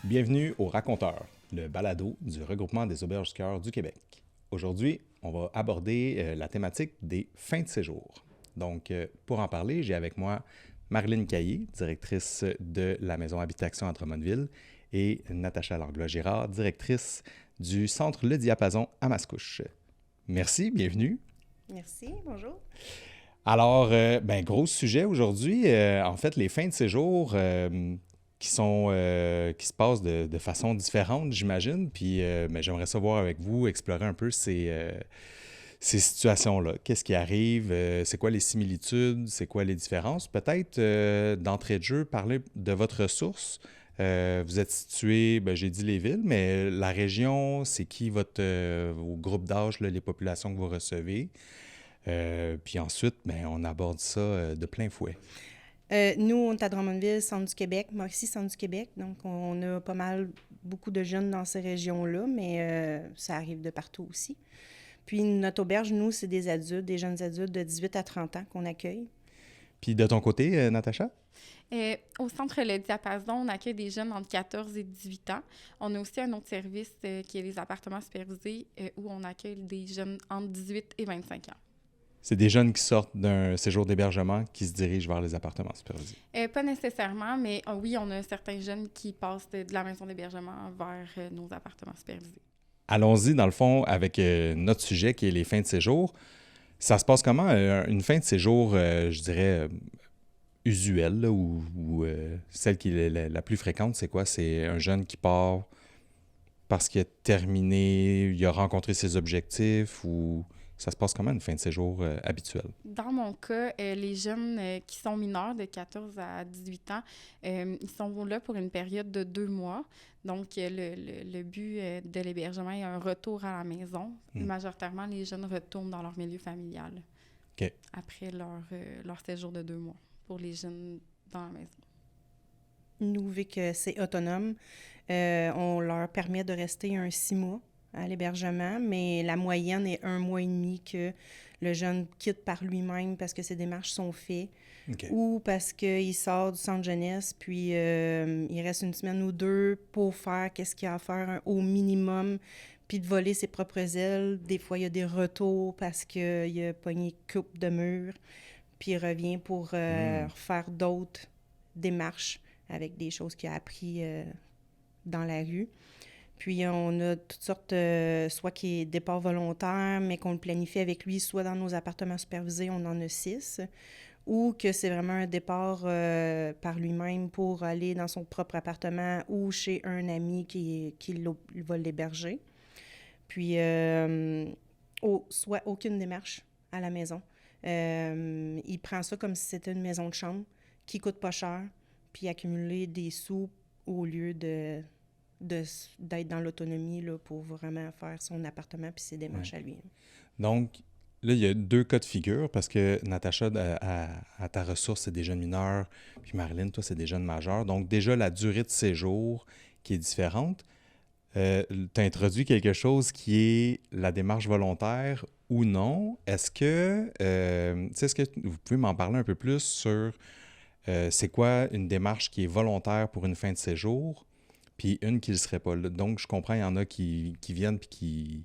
Bienvenue au Raconteur, le balado du regroupement des auberges du cœur du Québec. Aujourd'hui, on va aborder la thématique des fins de séjour. Donc, pour en parler, j'ai avec moi Marilyn Caillé, directrice de la Maison Habitation à Drummondville, et Natacha Langlois-Girard, directrice du Centre Le Diapason à Mascouche. Merci, bienvenue. Merci, bonjour. Alors, gros sujet aujourd'hui. En fait, les fins de séjour qui se passent de façon différente, j'imagine. Puis, j'aimerais savoir avec vous, explorer un peu ces situations-là. Qu'est-ce qui arrive? C'est quoi les similitudes? C'est quoi les différences? Peut-être, d'entrée de jeu, parler de votre ressource. Vous êtes situé, j'ai dit les villes, mais la région, c'est qui vos groupes d'âge, là, les populations que vous recevez? Puis ensuite, on aborde ça de plein fouet. Nous, on est à Drummondville, centre du Québec, Mauricie, centre du Québec. Donc, on a beaucoup de jeunes dans ces régions-là, mais ça arrive de partout aussi. Puis, notre auberge, nous, c'est des adultes, des jeunes adultes de 18 à 30 ans qu'on accueille. Puis de ton côté, Natacha? Au Centre Le Diapason, on accueille des jeunes entre 14 et 18 ans. On a aussi un autre service qui est les appartements supervisés où on accueille des jeunes entre 18 et 25 ans. C'est des jeunes qui sortent d'un séjour d'hébergement qui se dirigent vers les appartements supervisés. Pas nécessairement, mais oui, on a certains jeunes qui passent de la maison d'hébergement vers nos appartements supervisés. Allons-y, dans le fond, avec notre sujet qui est les fins de séjour. Ça se passe comment? Une fin de séjour, je dirais, usuelle, là, ou celle qui est la plus fréquente, c'est quoi? C'est un jeune qui part parce qu'il a terminé, il a rencontré ses objectifs, ou ça se passe comment une fin de séjour habituelle? Dans mon cas, les jeunes qui sont mineurs de 14 à 18 ans, ils sont là pour une période de 2 mois. Donc, le but de l'hébergement est un retour à la maison. Majoritairement, les jeunes retournent dans leur milieu familial après leur séjour de 2 mois pour les jeunes dans la maison. Nous, vu que c'est autonome, on leur permet de rester 6 mois à l'hébergement, mais la moyenne est 1 mois et demi que le jeune quitte par lui-même parce que ses démarches sont faites ou parce qu'il sort du centre jeunesse, puis il reste 1 semaine ou 2 pour faire qu'est-ce qu'il y a à faire au minimum, puis de voler ses propres ailes. Des fois, il y a des retours parce qu'il a pogné coupe de mur, puis il revient pour faire d'autres démarches avec des choses qu'il a appris dans la rue. Puis, on a toutes sortes, soit qui est départ volontaire, mais qu'on le planifie avec lui, soit dans nos appartements supervisés, on en a 6, ou que c'est vraiment un départ par lui-même pour aller dans son propre appartement ou chez un ami qui va l'héberger. Puis, soit aucune démarche à la maison. Il prend ça comme si c'était une maison de chambre qui coûte pas cher, puis accumuler des sous au lieu d'être dans l'autonomie là, pour vraiment faire son appartement puis ses démarches à lui. Donc, là, il y a 2 cas de figure parce que Natacha, à ta ressource, c'est des jeunes mineurs, puis Marilyn, toi, c'est des jeunes majeurs. Donc, déjà, la durée de séjour qui est différente. Tu as introduit quelque chose qui est la démarche volontaire ou non. Est-ce que vous pouvez m'en parler un peu plus sur c'est quoi une démarche qui est volontaire pour une fin de séjour? Puis une qui ne le serait pas. Donc, je comprends, il y en a qui viennent puis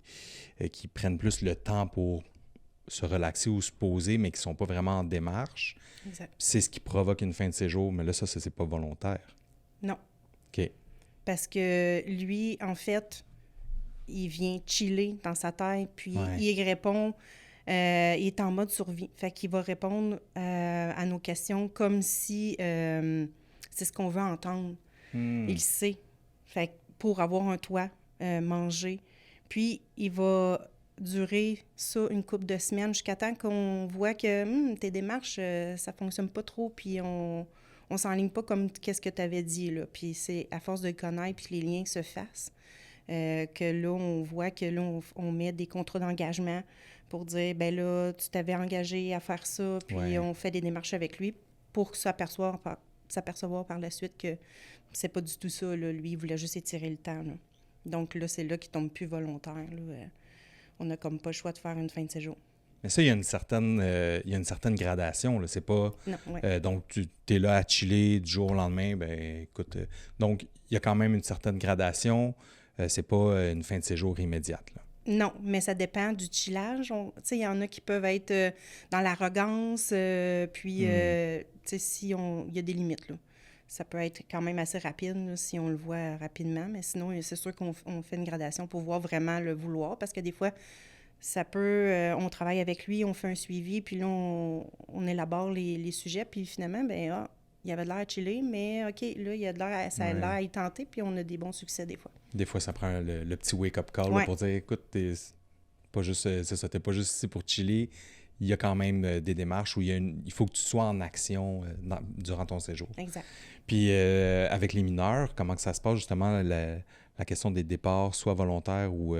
qui prennent plus le temps pour se relaxer ou se poser, mais qui ne sont pas vraiment en démarche. Exact. C'est ce qui provoque une fin de séjour, mais là, ça c'est pas volontaire. Non. OK. Parce que lui, en fait, il vient chiller dans sa tête, puis il répond, il est en mode survie. Fait qu'il va répondre à nos questions comme si c'est ce qu'on veut entendre. Il sait. Fait que pour avoir un toit, manger. Puis, il va durer ça une couple de semaines jusqu'à temps qu'on voit que tes démarches, ça fonctionne pas trop, puis on s'enligne pas comme qu'est-ce que tu avais dit, là. Puis c'est à force de le connaître, puis que les liens se fassent, que là, on voit que là, on met des contrats d'engagement pour dire, ben là, tu t'avais engagé à faire ça, puis on fait des démarches avec lui pour s'apercevoir par la suite que c'est pas du tout ça, là. Lui, il voulait juste étirer le temps, là. Donc là, c'est là qu'il tombe plus volontaire, là. On n'a comme pas le choix de faire une fin de séjour. Mais ça, il y a une certaine gradation, là. C'est pas... Non, oui. donc, tu es là à chiller du jour au lendemain, ben écoute... donc, il y a quand même une certaine gradation. C'est pas une fin de séjour immédiate, là. Non, mais ça dépend du chillage. Tu sais, il y en a qui peuvent être dans l'arrogance, puis, tu sais, il y a des limites, là. Ça peut être quand même assez rapide, là, si on le voit rapidement, mais sinon, c'est sûr qu'on fait une gradation pour voir vraiment le vouloir, parce que des fois, ça peut... on travaille avec lui, on fait un suivi, puis là, on élabore les sujets, puis finalement, ben il y avait de l'air chillé, mais OK, là, ça a l'air à y tenter, puis on a des bons succès des fois. Des fois, ça prend le petit wake-up call là, pour dire, écoute, t'es pas juste, c'est ça, t'es pas juste ici pour chiller. Il y a quand même des démarches où il faut que tu sois en action durant ton séjour. Exact. Puis avec les mineurs, comment que ça se passe justement, la question des départs, soit volontaires ou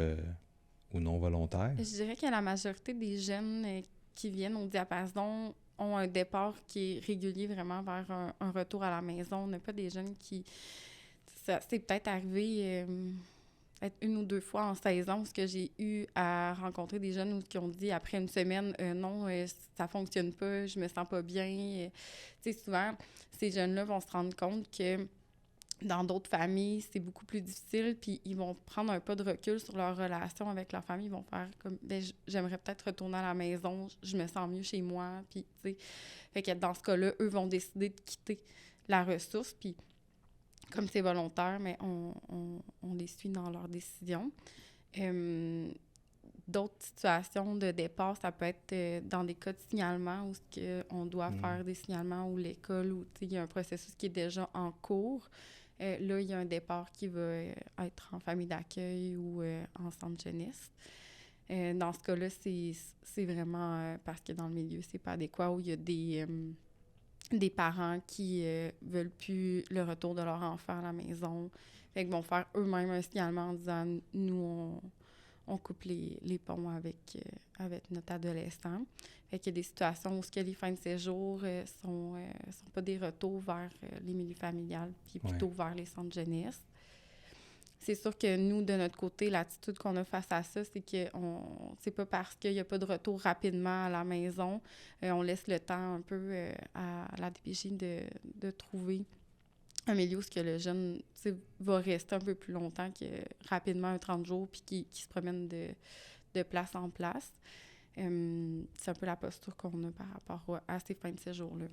non volontaires? Je dirais que la majorité des jeunes qui viennent au diapason ont un départ qui est régulier vraiment vers un retour à la maison. On n'a pas des jeunes qui... C'est peut-être arrivé peut-être 1 ou 2 fois en 16 ans où j'ai eu à rencontrer des jeunes qui ont dit après une semaine non, ça fonctionne pas, je me sens pas bien. Tu sais, souvent, ces jeunes-là vont se rendre compte que dans d'autres familles, c'est beaucoup plus difficile, puis ils vont prendre un pas de recul sur leur relation avec leur famille. Ils vont faire comme, j'aimerais peut-être retourner à la maison, je me sens mieux chez moi, puis, tu sais. Fait que dans ce cas-là, eux vont décider de quitter la ressource, puis comme c'est volontaire, mais on les suit dans leurs décisions. D'autres situations de départ, ça peut être dans des cas de signalement où on doit faire des signalements ou l'école, où il y a un processus qui est déjà en cours. Là, il y a un départ qui va être en famille d'accueil ou en centre jeunesse. Dans ce cas-là, c'est vraiment parce que dans le milieu, c'est pas adéquat, où il y a des parents qui veulent plus le retour de leur enfant à la maison. Fait qu'ils vont faire eux-mêmes un signalement en disant « Nous, on coupe les ponts avec notre adolescent. » Fait qu'il y a des situations où les fins de séjour sont pas des retours vers les milieux familiales, puis plutôt vers les centres jeunesse. C'est sûr que nous, de notre côté, l'attitude qu'on a face à ça, c'est que c'est pas parce qu'il n'y a pas de retour rapidement à la maison, on laisse le temps un peu à la DPJ de trouver un milieu où le jeune va rester un peu plus longtemps que rapidement un 30 jours, puis qui se promène de place en place. C'est un peu la posture qu'on a par rapport à ces fins de séjour-là.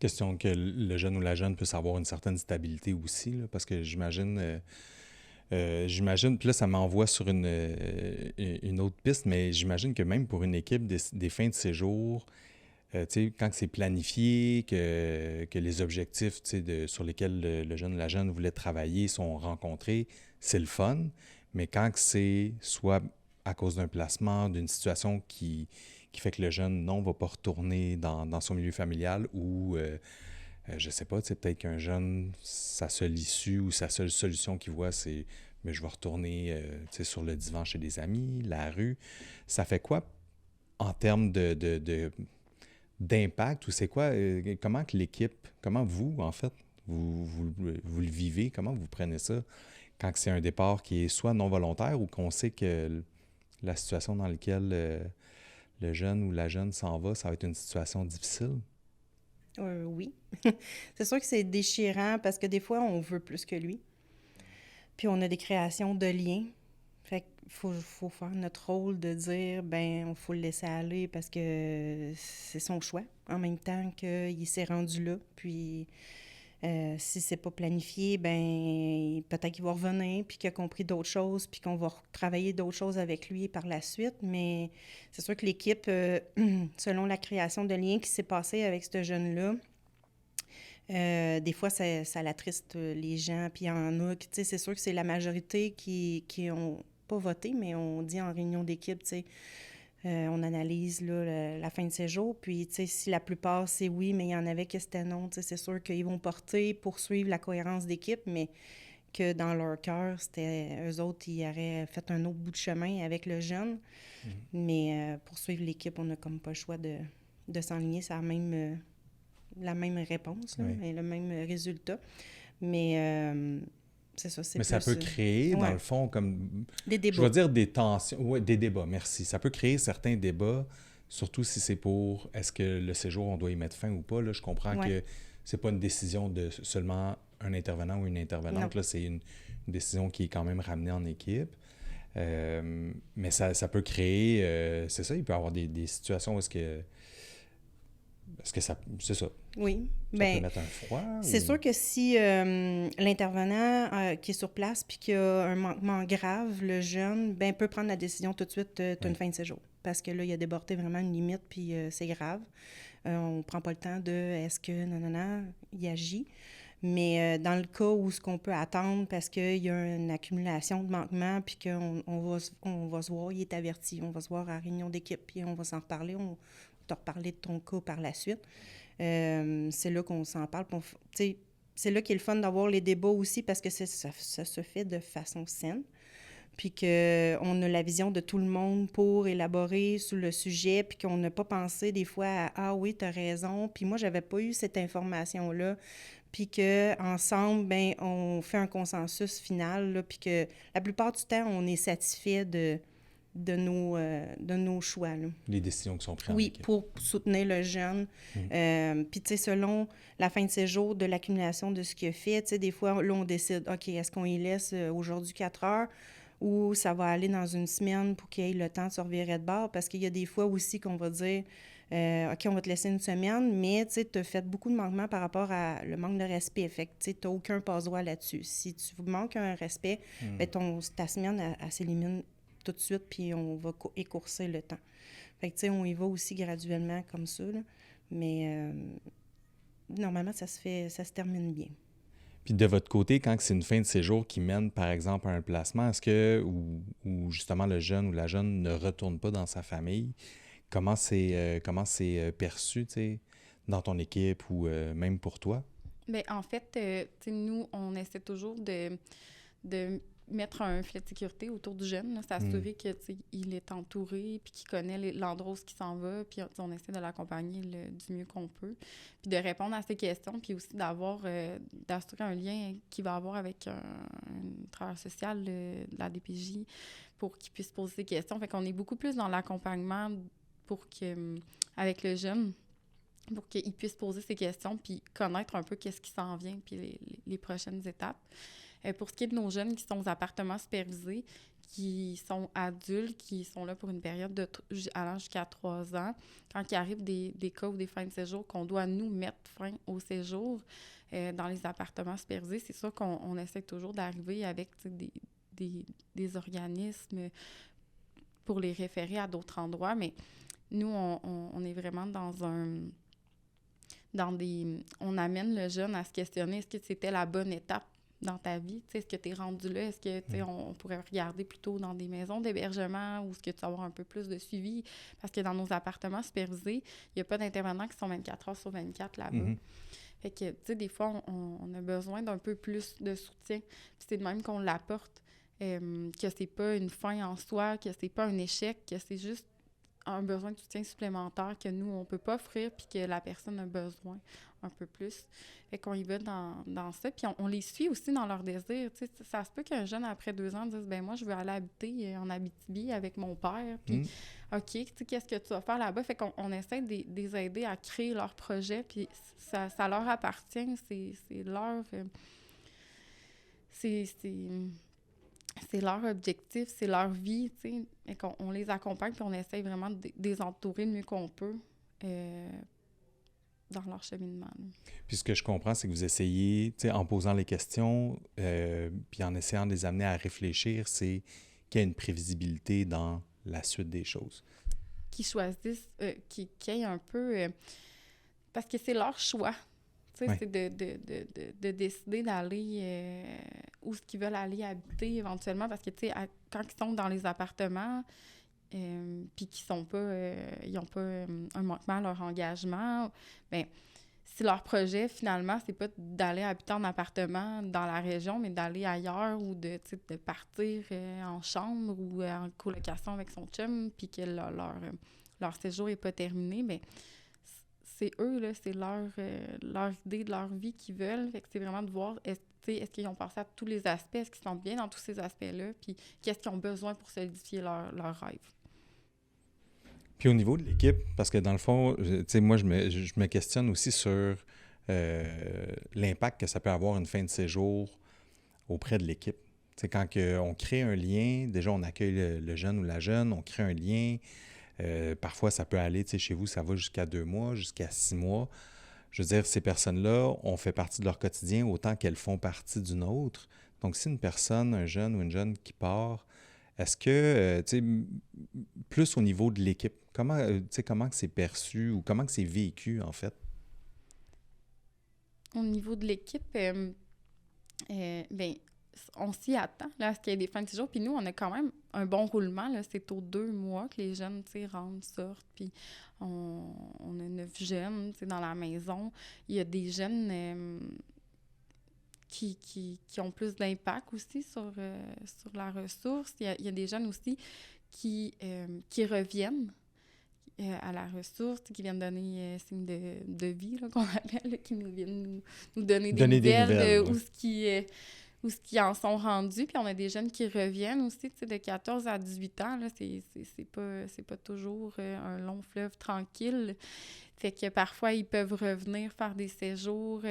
Question que le jeune ou la jeune puisse avoir une certaine stabilité aussi, là, parce que j'imagine, puis là, ça m'envoie sur une autre piste, mais j'imagine que même pour une équipe des fins de séjour, tu sais, quand c'est planifié, que les objectifs, tu sais, sur lesquels le jeune ou la jeune voulait travailler sont rencontrés, c'est le fun, mais quand c'est soit à cause d'un placement, d'une situation qui fait que le jeune, non, va pas retourner dans son milieu familial ou... je sais pas, tu sais, peut-être qu'un jeune, sa seule issue ou sa seule solution qu'il voit, c'est « mais je vais retourner tu sais, sur le divan chez des amis, la rue ». Ça fait quoi en termes d'impact ou c'est quoi, comment que l'équipe, comment vous, en fait, vous le vivez, comment vous prenez ça quand c'est un départ qui est soit non volontaire ou qu'on sait que la situation dans laquelle le jeune ou la jeune s'en va, ça va être une situation difficile? Oui. C'est sûr que c'est déchirant parce que des fois, on veut plus que lui. Puis on a des créations de liens. Fait qu'il faut faire notre rôle de dire, il faut le laisser aller parce que c'est son choix. En même temps qu'il s'est rendu là. Puis si c'est pas planifié, peut-être qu'il va revenir, puis qu'il a compris d'autres choses, puis qu'on va travailler d'autres choses avec lui par la suite. Mais c'est sûr que l'équipe, selon la création de liens qui s'est passée avec ce jeune-là, des fois, ça l'attriste les gens. Puis il y en a, tu sais, c'est sûr que c'est la majorité qui ont pas voté, mais on dit en réunion d'équipe, tu sais, on analyse là, la fin de séjour. Puis, tu sais, si la plupart, c'est oui, mais il y en avait que c'était non, tu sais, c'est sûr qu'ils vont poursuivre la cohérence d'équipe, mais que dans leur cœur, c'était eux autres, ils auraient fait un autre bout de chemin avec le jeune. Mais poursuivre l'équipe, on n'a comme pas le choix de s'enligner. C'est la même réponse, là, et le même résultat. Mais c'est ça, c'est mais plus... ça peut créer, dans le fond, comme... des débats. Je vais dire des tensions. Oui, des débats, merci. Ça peut créer certains débats Surtout si c'est pour est-ce que le séjour, on doit y mettre fin ou pas. Là, je comprends que c'est pas une décision de seulement un intervenant ou une intervenante. Là, c'est une décision qui est quand même ramenée en équipe. Mais ça peut créer... c'est ça, il peut y avoir des situations où est-ce que ça... C'est ça. Oui. Ça peut mettre un froid? C'est sûr que si l'intervenant qui est sur place puis qu'il a un manquement grave, le jeune, peut prendre la décision tout de suite de une fin de séjour. Parce que là, il a débordé vraiment une limite puis c'est grave. On ne prend pas le temps de est-ce que il agit. Mais dans le cas où ce qu'on peut attendre parce qu'il y a une accumulation de manquements puis on va se voir, il est averti, on va se voir à la réunion d'équipe puis on va s'en reparler, on va te reparler de ton cas par la suite. C'est là qu'on s'en parle. C'est là qu'il est le fun d'avoir les débats aussi parce que ça se fait de façon saine. Puis qu'on a la vision de tout le monde pour élaborer sur le sujet, puis qu'on n'a pas pensé des fois à « Ah oui, tu as raison », puis moi, j'avais pas eu cette information-là, puis qu'ensemble, on fait un consensus final, là, puis que la plupart du temps, on est satisfait de nos choix. Là. Les décisions qui sont prises en Oui, équipe. pour soutenir le jeune. Puis, tu sais, selon la fin de séjour, de l'accumulation de ce qu'il a fait, tu sais, des fois, là, on décide, OK, est-ce qu'on y laisse aujourd'hui 4 heures ou ça va aller dans une semaine pour qu'il ait le temps de se revirer de bord? Parce qu'il y a des fois aussi qu'on va dire, OK, on va te laisser une semaine, mais tu sais, tu as fait beaucoup de manquements par rapport à le manque de respect. Fait que tu sais, tu n'as aucun passe-droit là-dessus. Si tu manques un respect, ta semaine, elle s'élimine tout de suite, puis on va écourcer le temps. Fait que, tu sais, on y va aussi graduellement comme ça, là. Mais normalement, ça se termine bien. Puis de votre côté, quand c'est une fin de séjour qui mène, par exemple, à un placement, est-ce que, ou justement le jeune ou la jeune ne retourne pas dans sa famille, comment c'est perçu, tu sais, dans ton équipe ou même pour toi? Bien, en fait, tu sais, nous, on essaie toujours de mettre un filet de sécurité autour du jeune, là, s'assurer que, tu sais, il est entouré, puis qu'il connaît l'endroit où il s'en va, puis on essaie de l'accompagner du mieux qu'on peut, puis de répondre à ses questions, puis aussi d'assurer un lien qu'il va avoir avec un travailleur social de la DPJ pour qu'il puisse poser ses questions. Fait qu'on est beaucoup plus dans l'accompagnement avec le jeune, pour qu'il puisse poser ses questions, puis connaître un peu qu'est-ce qui s'en vient, puis les prochaines étapes. Pour ce qui est de nos jeunes qui sont aux appartements supervisés, qui sont adultes, qui sont là pour une période allant jusqu'à 3 ans, quand il arrive des cas ou des fins de séjour qu'on doit nous mettre fin au séjour dans les appartements supervisés, c'est sûr qu'on essaie toujours d'arriver avec des organismes pour les référer à d'autres endroits, mais nous, on est vraiment on amène le jeune à se questionner, est-ce que c'était la bonne étape dans ta vie? Est-ce que tu es rendu là? Est-ce que on pourrait regarder plutôt dans des maisons d'hébergement ou est-ce que tu vas avoir un peu plus de suivi? Parce que dans nos appartements supervisés, il n'y a pas d'intervenants qui sont 24 heures sur 24 là-bas. Mm-hmm. Fait que, tu sais, des fois, on a besoin d'un peu plus de soutien. Puis c'est de même qu'on l'apporte, que c'est pas une fin en soi, que c'est pas un échec, que c'est juste un besoin de soutien supplémentaire que nous, on peut pas offrir puis que la personne a besoin un peu plus. Fait qu'on y va dans ça. Puis on les suit aussi dans leurs désirs. Tu sais, ça se peut qu'un jeune, après 2 ans, dise « ben moi, je veux aller habiter en Abitibi avec mon père. » Puis OK, tu sais, qu'est-ce que tu vas faire là-bas? Fait qu'on essaie de les aider à créer leur projet. Puis ça leur appartient. C'est leur... c'est leur objectif, c'est leur vie, tu sais. Et on les accompagne puis on essaie vraiment de les entourer le mieux qu'on peut dans leur cheminement. Puis ce que je comprends, c'est que vous essayez, tu sais, en posant les questions puis en essayant de les amener à réfléchir, c'est qu'il y a une prévisibilité dans la suite des choses. Qu'ils choisissent, qu'ils aient un peu... parce que c'est leur choix. Tu sais, c'est de décider d'aller où est-ce qu'ils veulent aller habiter éventuellement, parce que, tu sais, quand ils sont dans les appartements, puis qu'ils sont pas, ils n'ont pas un manquement à leur engagement, bien, si leur projet, finalement, c'est pas d'aller habiter en appartement dans la région, mais d'aller ailleurs ou de partir en chambre ou en colocation avec son chum, puis que leur séjour n'est pas terminé, bien, c'est eux, là, c'est leur idée de leur vie qu'ils veulent. Fait que c'est vraiment de voir, est-ce qu'ils ont pensé à tous les aspects, est-ce qu'ils se sentent bien dans tous ces aspects-là, puis qu'est-ce qu'ils ont besoin pour solidifier leur rêve. Puis au niveau de l'équipe, parce que dans le fond, tu sais, moi, je me questionne aussi sur l'impact que ça peut avoir une fin de séjour auprès de l'équipe. Tu sais, quand on crée un lien, déjà, on accueille le jeune ou la jeune, on crée un lien. Parfois, ça peut aller, tu sais, chez vous, ça va jusqu'à 2 mois, jusqu'à 6 mois. Je veux dire, ces personnes-là, on fait partie de leur quotidien autant qu'elles font partie du nôtre. Donc, si une personne, un jeune ou une jeune qui part, est-ce que, tu sais, plus au niveau de l'équipe, tu sais, comment que c'est perçu ou comment que c'est vécu, en fait? Au niveau de l'équipe, ben, on s'y attend là, à ce qu'il y ait des fins de séjour. Puis nous, on a quand même un bon roulement. Là. C'est aux 2 mois que les jeunes rentrent, sortent. Puis on a 9 jeunes dans la maison. Il y a des jeunes qui ont plus d'impact aussi sur la ressource. Il y a des jeunes aussi qui reviennent à la ressource, qui viennent donner signe de vie, là, qu'on appelle, là, qui nous viennent nous donner des nouvelles, où ce qui en sont rendus. Puis on a des jeunes qui reviennent aussi, tu sais, de 14 à 18 ans. Là, c'est pas toujours un long fleuve tranquille. Fait que parfois, ils peuvent revenir faire des séjours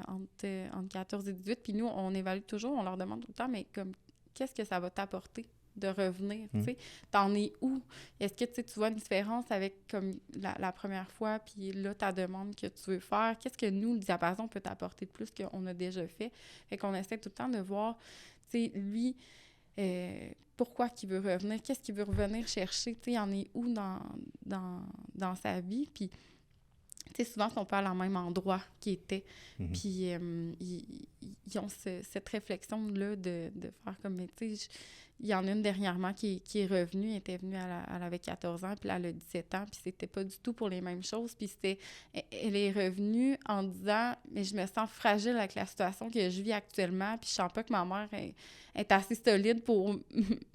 entre 14 et 18. Puis nous, on évalue toujours, on leur demande tout le temps, mais comme, qu'est-ce que ça va t'apporter de revenir, tu sais? T'en es où? Est-ce que tu vois une différence avec comme la première fois, puis là, ta demande que tu veux faire? Qu'est-ce que nous, le diapason, peut t'apporter de plus qu'on a déjà fait? Fait qu'on essaie tout le temps de voir, tu sais, lui, pourquoi qu'il veut revenir? Qu'est-ce qu'il veut revenir chercher? Tu sais, il en est où dans sa vie? Puis, tu sais, souvent, ils sont pas à même endroit qu'ils étaient. Puis, ils ont cette réflexion-là de faire comme, tu sais, il y en a une dernièrement qui est revenue, elle était venue, elle avait 14 ans, puis là, elle a 17 ans, puis c'était pas du tout pour les mêmes choses. Puis elle est revenue en disant, mais je me sens fragile avec la situation que je vis actuellement, puis je sens pas que ma mère est assez solide pour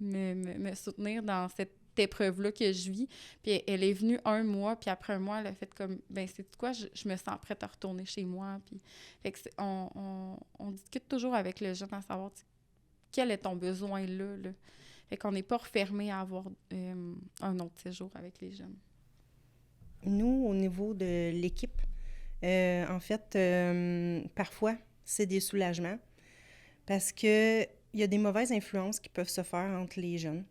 me soutenir dans cette épreuve-là que je vis. Puis elle est venue 1 mois, puis après 1 mois, elle a fait comme, ben c'est quoi, je me sens prête à retourner chez moi. Puis, fait que on discute toujours avec le jeune à savoir, quel est ton besoin là. Fait qu'on n'est pas refermé à avoir un autre séjour avec les jeunes. Nous, au niveau de l'équipe, en fait, parfois, c'est des soulagements parce qu'il y a des mauvaises influences qui peuvent se faire entre les jeunes.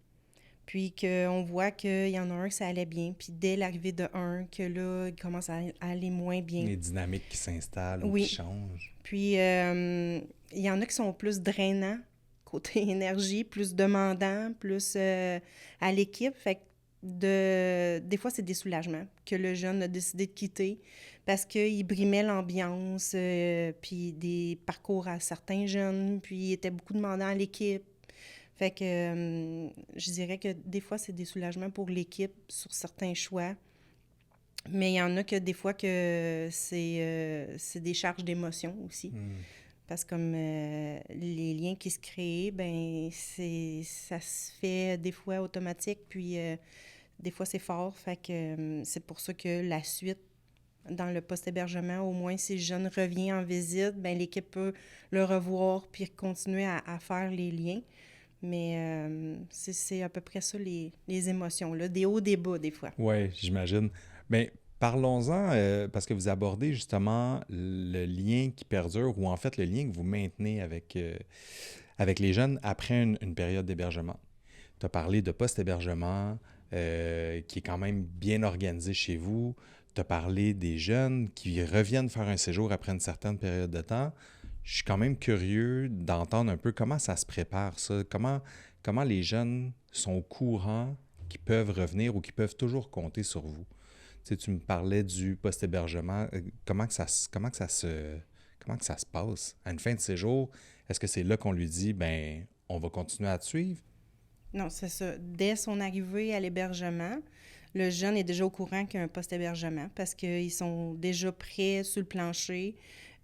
Puis qu'on voit qu'il y en a un, ça allait bien. Puis dès l'arrivée de un, que là, il commence à aller moins bien. Les dynamiques qui s'installent ou qui changent. Puis il y en a qui sont plus drainants, côté énergie, plus demandants, plus à l'équipe. Fait que des fois, c'est des soulagements que le jeune a décidé de quitter parce qu'il brimait l'ambiance, puis des parcours à certains jeunes, puis il était beaucoup demandant à l'équipe. Fait que je dirais que des fois, c'est des soulagements pour l'équipe sur certains choix. Mais il y en a que des fois que c'est des charges d'émotions aussi. Parce que comme les liens qui se créent, ben ça se fait des fois automatique, puis des fois c'est fort. Fait que c'est pour ça que la suite, dans le post-hébergement, au moins si le jeune revient en visite, ben l'équipe peut le revoir puis continuer à faire les liens. Mais c'est à peu près ça, les émotions, là, des hauts, des bas, des fois. Oui, j'imagine. Bien, parlons-en, parce que vous abordez justement le lien qui perdure, ou en fait le lien que vous maintenez avec les jeunes après une période d'hébergement. Tu as parlé de post-hébergement, qui est quand même bien organisé chez vous. Tu as parlé des jeunes qui reviennent faire un séjour après une certaine période de temps. Je suis quand même curieux d'entendre un peu comment ça se prépare, ça. Comment les jeunes sont au courant qu'ils peuvent revenir ou qu'ils peuvent toujours compter sur vous. Tu sais, tu me parlais du post-hébergement. Comment que ça se passe? À une fin de séjour, est-ce que c'est là qu'on lui dit, ben, on va continuer à te suivre? Non, c'est ça. Dès son arrivée à l'hébergement, le jeune est déjà au courant qu'il y a un post-hébergement parce qu'ils sont déjà prêts sur le plancher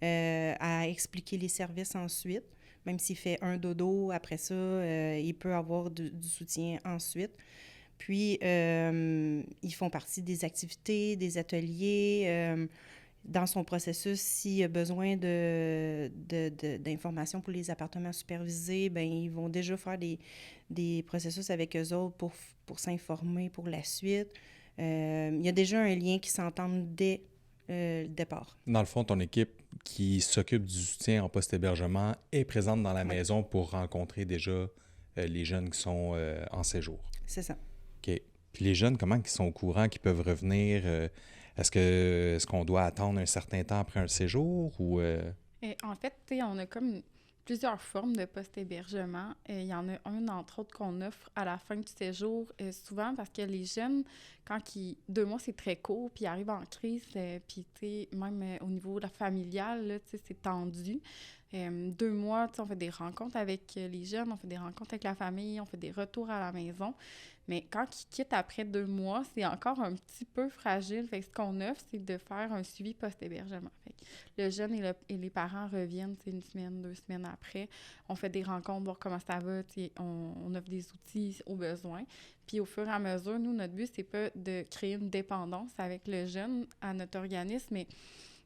à expliquer les services ensuite. Même s'il fait un dodo, après ça, il peut avoir du soutien ensuite. Puis, ils font partie des activités, des ateliers. dans son processus, s'il a besoin d'informations pour les appartements supervisés, ben ils vont déjà faire des processus avec eux autres pour s'informer pour la suite. Il y a déjà un lien qui s'entend dès le départ. Dans le fond, ton équipe qui s'occupe du soutien en post-hébergement est présente dans la maison pour rencontrer déjà les jeunes qui sont en séjour. C'est ça. OK. Puis les jeunes, comment ils sont au courant qu'ils peuvent revenir? Est-ce qu'on doit attendre un certain temps après un séjour ou... En fait, on a comme plusieurs formes de post-hébergement. Il y en a un, entre autres, qu'on offre à la fin du séjour, souvent parce que les jeunes, quand 2 mois, c'est très court, puis ils arrivent en crise, puis même au niveau familial, là, c'est tendu. 2 mois, on fait des rencontres avec les jeunes, on fait des rencontres avec la famille, on fait des retours à la maison. Mais quand ils quittent après 2 mois, c'est encore un petit peu fragile. Fait que ce qu'on offre, c'est de faire un suivi post-hébergement. Fait que le jeune et les parents reviennent 1 semaine, 2 semaines après. On fait des rencontres, voir comment ça va. On offre des outils au besoin. Puis au fur et à mesure, nous, notre but, c'est pas de créer une dépendance avec le jeune à notre organisme, mais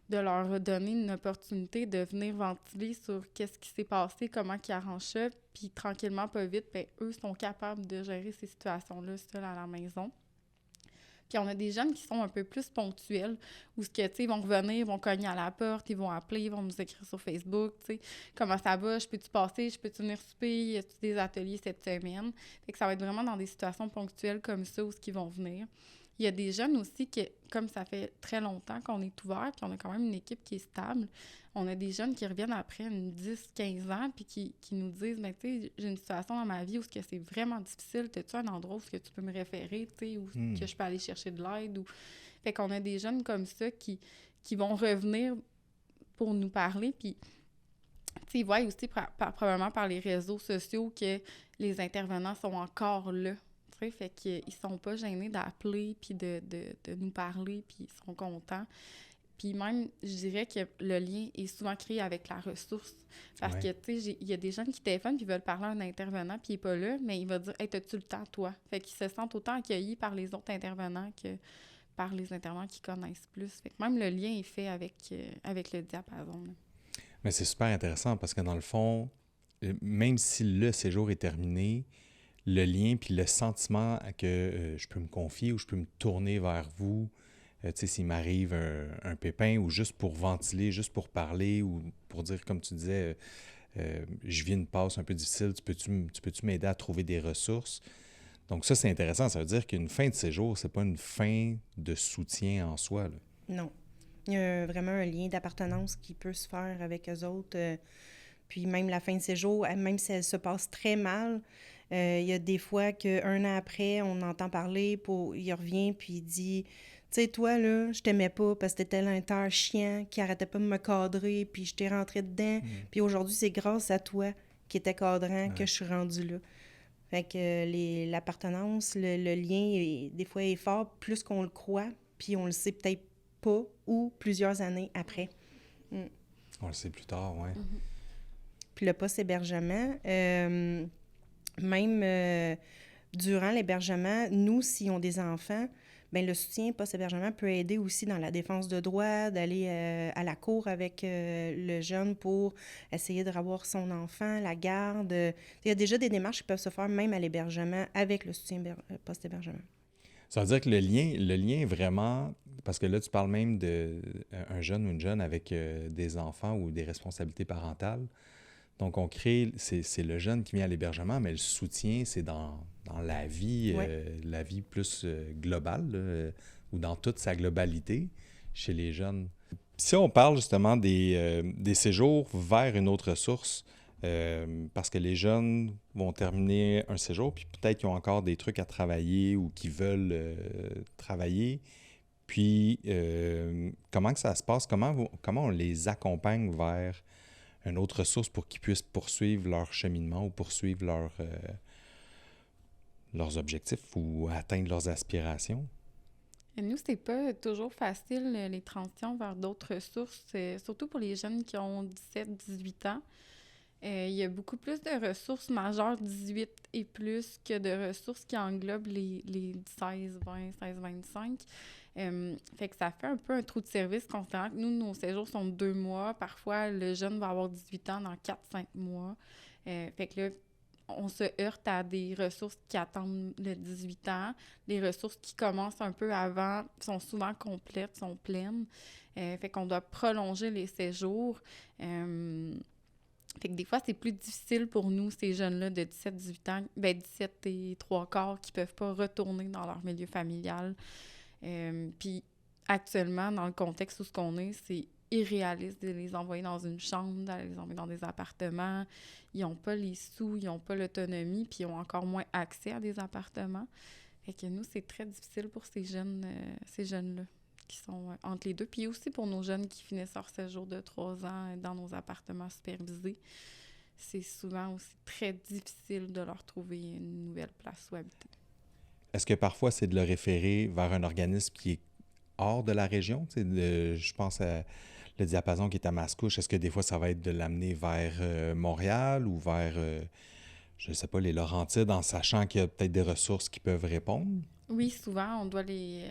de leur donner une opportunité de venir ventiler sur qu'est-ce qui s'est passé, comment ils arrangent ça, puis tranquillement, pas vite, ben eux sont capables de gérer ces situations-là seuls à la maison. Puis on a des jeunes qui sont un peu plus ponctuels, où ce que, tu sais, ils vont revenir, ils vont cogner à la porte, ils vont appeler, ils vont nous écrire sur Facebook, tu sais, comment ça va, je peux-tu passer, je peux-tu venir souper, y a-tu des ateliers cette semaine? Fait que ça va être vraiment dans des situations ponctuelles comme ça où ils vont venir. Il y a des jeunes aussi qui, comme ça fait très longtemps qu'on est ouvert, puis on a quand même une équipe qui est stable, on a des jeunes qui reviennent après 10-15 ans, puis qui nous disent, ben tu sais, j'ai une situation dans ma vie où c'est vraiment difficile, as-tu un endroit où tu peux me référer, tu sais, où que je peux aller chercher de l'aide? Fait qu'on a des jeunes comme ça qui vont revenir pour nous parler, puis tu sais, ils voient aussi probablement par les réseaux sociaux que les intervenants sont encore là. Fait qu'ils sont pas gênés d'appeler puis de nous parler, puis ils sont contents. Puis même, je dirais que le lien est souvent créé avec la ressource. Parce que, tu sais, il y a des jeunes qui téléphonent puis veulent parler à un intervenant puis il n'est pas là, mais il va dire « Hey, t'as-tu le temps, toi? » Fait qu'ils se sentent autant accueillis par les autres intervenants que par les intervenants qui connaissent plus. Fait que même le lien est fait avec le diapason. Là. Mais c'est super intéressant parce que dans le fond, même si le séjour est terminé, le lien puis le sentiment que je peux me confier ou je peux me tourner vers vous, tu sais, s'il m'arrive un pépin ou juste pour ventiler, juste pour parler ou pour dire, comme tu disais, je vis une passe un peu difficile, tu peux-tu m'aider à trouver des ressources? Donc ça, c'est intéressant. Ça veut dire qu'une fin de séjour, c'est pas une fin de soutien en soi, là. Non. Il y a vraiment un lien d'appartenance qui peut se faire avec eux autres. Puis même la fin de séjour, même si elle se passe très mal, il y a des fois qu'un an après, on entend parler, il revient puis il dit « Tu sais, toi, là, je t'aimais pas parce que t'étais l'inter chiant qui arrêtait pas de me cadrer, puis je t'ai rentré dedans. Puis aujourd'hui, c'est grâce à toi qui étais cadrant que je suis rendue là. » Fait que l'appartenance, le lien, des fois, est fort plus qu'on le croit, puis on le sait peut-être pas ou plusieurs années après. On le sait plus tard, oui. Puis le post-hébergement, même durant l'hébergement, nous, si on a des enfants, bien, le soutien post-hébergement peut aider aussi dans la défense de droit, d'aller à la cour avec le jeune pour essayer de revoir son enfant, la garde. Il y a déjà des démarches qui peuvent se faire même à l'hébergement avec le soutien post-hébergement. Ça veut dire que le lien est vraiment... Parce que là, tu parles même d'un jeune ou une jeune avec des enfants ou des responsabilités parentales. Donc, on crée... C'est le jeune qui vient à l'hébergement, mais le soutien, c'est dans la vie, la vie plus globale, là, ou dans toute sa globalité chez les jeunes. Si on parle justement des séjours vers une autre source, parce que les jeunes vont terminer un séjour, puis peut-être qu'ils ont encore des trucs à travailler ou qu'ils veulent travailler. Puis, comment que ça se passe? Comment on les accompagne vers une autre source pour qu'ils puissent poursuivre leur cheminement ou poursuivre leurs objectifs ou atteindre leurs aspirations? Et nous, c'est pas toujours facile, les transitions vers d'autres sources, surtout pour les jeunes qui ont 17-18 ans. Il y a beaucoup plus de ressources majeures 18 et plus que de ressources qui englobent les 16-20, 16-25. Fait que ça fait un peu un trou de service considérant que nous, nos séjours sont de 2 mois. Parfois, le jeune va avoir 18 ans dans 4-5 mois. Fait que là, on se heurte à des ressources qui attendent le 18 ans. Les ressources qui commencent un peu avant sont souvent complètes, sont pleines. Fait qu'on doit prolonger les séjours. Fait que des fois, c'est plus difficile pour nous, ces jeunes-là de 17-18 ans, 17 et 3/4, qui peuvent pas retourner dans leur milieu familial. Puis actuellement, dans le contexte où ce qu'on est, c'est irréaliste de les envoyer dans une chambre, d'aller les envoyer dans des appartements. Ils n'ont pas les sous, ils n'ont pas l'autonomie, puis ils ont encore moins accès à des appartements. Fait que nous, c'est très difficile pour ces jeunes-là qui sont entre les deux. Puis aussi pour nos jeunes qui finissent leur séjour de 3 ans dans nos appartements supervisés, c'est souvent aussi très difficile de leur trouver une nouvelle place où habiter. Est-ce que parfois, c'est de le référer vers un organisme qui est hors de la région? Je pense à le diapason qui est à Mascouche. Est-ce que des fois, ça va être de l'amener vers Montréal ou vers, je ne sais pas, les Laurentides, en sachant qu'il y a peut-être des ressources qui peuvent répondre? Oui, souvent, on doit les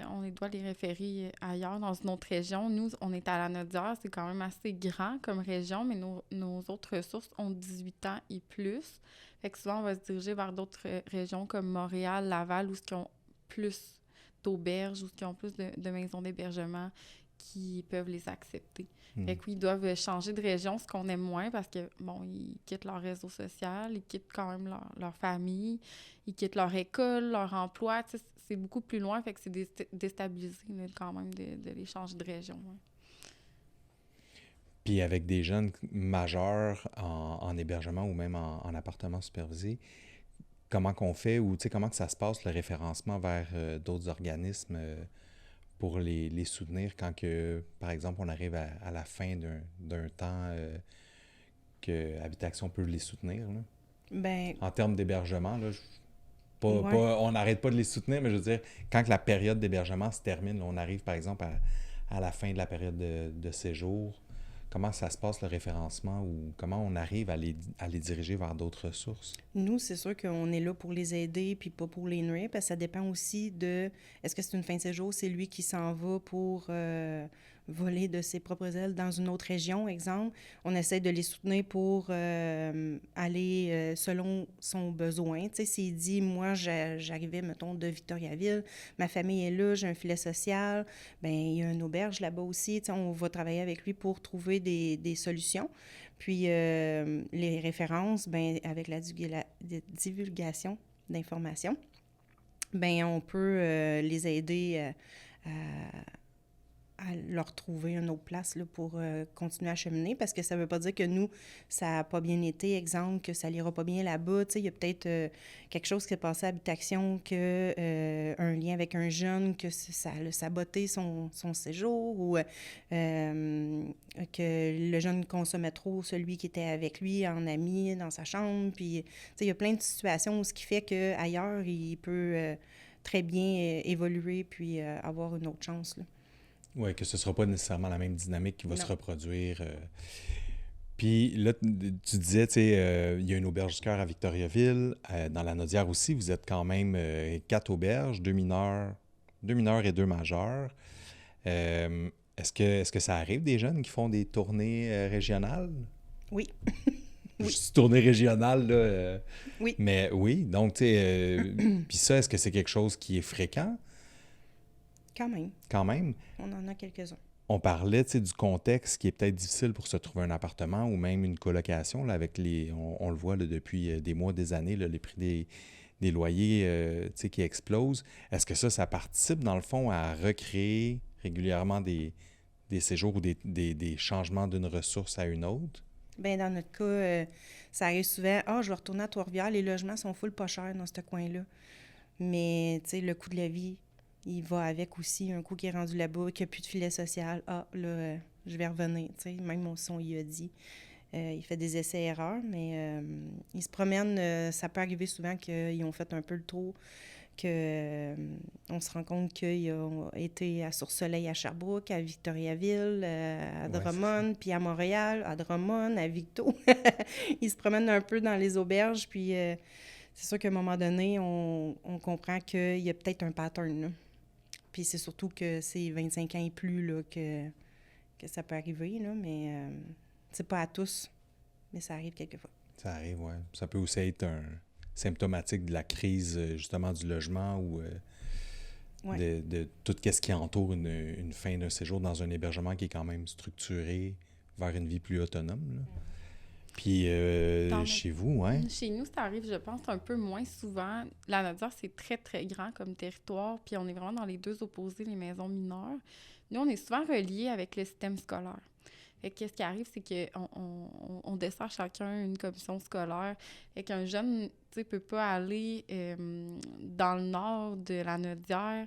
référer ailleurs, dans une autre région. Nous, on est à la Naudière, c'est quand même assez grand comme région, mais nos autres ressources ont 18 ans et plus. Fait que souvent, on va se diriger vers d'autres régions comme Montréal, Laval, où ils ont plus d'auberges, où ils ont plus de maisons d'hébergement qui peuvent les accepter. Fait que oui, ils doivent changer de région, ce qu'on aime moins, parce que, bon, ils quittent leur réseau social, ils quittent quand même leur famille, ils quittent leur école, leur emploi, tu sais, c'est beaucoup plus loin, fait que c'est déstabilisé là, quand même de les changer de région. Ouais. Puis avec des jeunes majeurs en hébergement ou même en appartement supervisé, comment qu'on fait ou comment que ça se passe le référencement vers d'autres organismes pour les soutenir quand que, par exemple, on arrive à la fin d'un temps que Habitation peut les soutenir, là? Ben, En termes d'hébergement, là, ouais. on n'arrête pas de les soutenir, mais je veux dire, quand que la période d'hébergement se termine, là, on arrive, par exemple, à la fin de la période de séjour, comment ça se passe le référencement ou comment on arrive à les diriger vers d'autres ressources? Nous, c'est sûr qu'on est là pour les aider puis pas pour les nuire, parce que ça dépend aussi de est-ce que c'est une fin de séjour, c'est lui qui s'en va pour voler de ses propres ailes dans une autre région, exemple. On essaie de les soutenir pour aller selon son besoin. Tu sais, s'il dit, moi, j'arrivais, mettons, de Victoriaville, ma famille est là, j'ai un filet social, bien, il y a une auberge là-bas aussi. Tu sais, on va travailler avec lui pour trouver des solutions. Puis, les références, ben avec la divulgation d'informations, ben on peut les aider à leur trouver une autre place là, pour continuer à cheminer, parce que ça ne veut pas dire que nous, ça n'a pas bien été, exemple, que ça n'ira pas bien là-bas. Tu sais, il y a peut-être quelque chose qui s'est passé à Habitation, un lien avec un jeune, que ça a saboté son séjour, ou que le jeune consommait trop celui qui était avec lui en ami dans sa chambre. Puis, tu sais, il y a plein de situations où ce qui fait qu'ailleurs, il peut très bien évoluer puis avoir une autre chance, là. Oui, que ce ne sera pas nécessairement la même dynamique qui va se Non. reproduire. Puis là, tu disais, tu sais, il y a une auberge du cœur à Victoriaville. Dans la Naudière aussi, vous êtes quand même 4 auberges, 2 mineurs et 2 majeurs. Est-ce que ça arrive des jeunes qui font des tournées régionales? Oui. Je Oui. dis tournée régionale, là. Oui. Mais oui, donc, tu sais, puis ça, est-ce que c'est quelque chose qui est fréquent Quand même. quand même? On en a quelques-uns. On parlait, tu sais, du contexte qui est peut-être difficile pour se trouver un appartement ou même une colocation, là, avec on le voit là, depuis des mois, des années, là, les prix des loyers tu sais, qui explosent. Est-ce que ça participe, dans le fond, à recréer régulièrement des séjours ou des changements d'une ressource à une autre? Bien, dans notre cas, ça arrive souvent. « Ah, je vais retourner à Trois-Rivières, les logements sont full pas chers dans ce coin-là. » Mais, tu sais, le coût de la vie, il va avec aussi. Un coup qui est rendu là-bas, qu'il n'y a plus de filet social. « Ah, là, je vais revenir. » Tu sais, même mon son, il a dit. Il fait des essais-erreurs, mais ils se promènent. Ça peut arriver souvent qu'ils ont fait un peu le tour, qu'on se rend compte qu'ils ont été à Source-Soleil à Sherbrooke, à Victoriaville, à Drummond, puis à Montréal, à Drummond, à Victo. Ils se promènent un peu dans les auberges, puis c'est sûr qu'à un moment donné, on comprend qu'il y a peut-être un pattern, là. Puis c'est surtout que c'est 25 ans et plus là, que ça peut arriver, là, mais c'est pas à tous, mais ça arrive quelquefois. Ça arrive, oui. Ça peut aussi être symptomatique de la crise, justement, du logement ou de tout ce qui entoure une fin d'un séjour dans un hébergement qui est quand même structuré vers une vie plus autonome, là. Puis chez vous, hein? Chez nous, ça arrive, je pense, un peu moins souvent. La Naudière, c'est très, très grand comme territoire, puis on est vraiment dans les deux opposés, les maisons mineures. Nous, on est souvent reliés avec le système scolaire. Fait que ce qui arrive, c'est qu'on dessert chacun une commission scolaire. Fait qu'un jeune, tu sais, peut pas aller dans le nord de la Naudière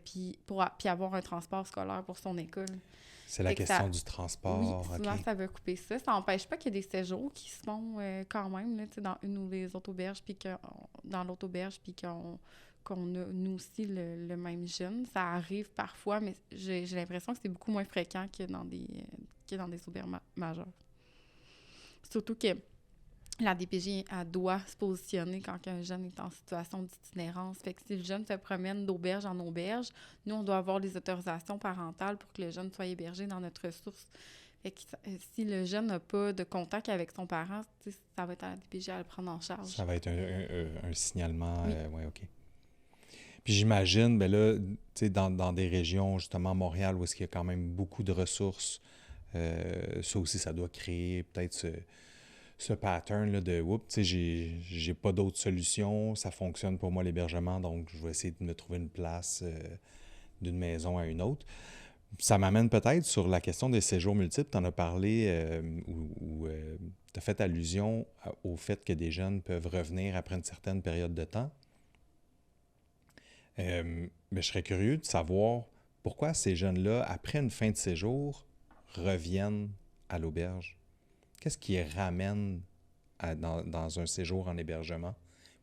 puis avoir un transport scolaire pour son école. C'est la question du transport. Oui, souvent, ça va couper ça. Ça n'empêche pas qu'il y ait des séjours qui se font quand même, là, tu sais, dans une ou les autres auberges, puis dans l'autre auberge, puis qu'on a, nous aussi, le même jeune. Ça arrive parfois, mais j'ai l'impression que c'est beaucoup moins fréquent que dans des auberges majeures. Surtout que la DPJ, elle doit se positionner quand un jeune est en situation d'itinérance. Fait que si le jeune se promène d'auberge en auberge, nous, on doit avoir les autorisations parentales pour que le jeune soit hébergé dans notre ressource. Fait que si le jeune n'a pas de contact avec son parent, ça va être à la DPJ à le prendre en charge. Ça va être un signalement. Oui. Oui, OK. Puis j'imagine, ben là, tu sais, dans des régions, justement, Montréal, où est-ce qu'il y a quand même beaucoup de ressources, ça aussi, ça doit créer peut-être ce pattern là, de « Oups, tu sais, j'ai pas d'autre solution, ça fonctionne pour moi l'hébergement, donc je vais essayer de me trouver une place d'une maison à une autre. » Ça m'amène peut-être sur la question des séjours multiples. Tu en as parlé ou tu as fait allusion au fait que des jeunes peuvent revenir après une certaine période de temps. Mais je serais curieux de savoir pourquoi ces jeunes-là, après une fin de séjour, reviennent à l'auberge. Qu'est-ce qui les ramène dans un séjour en hébergement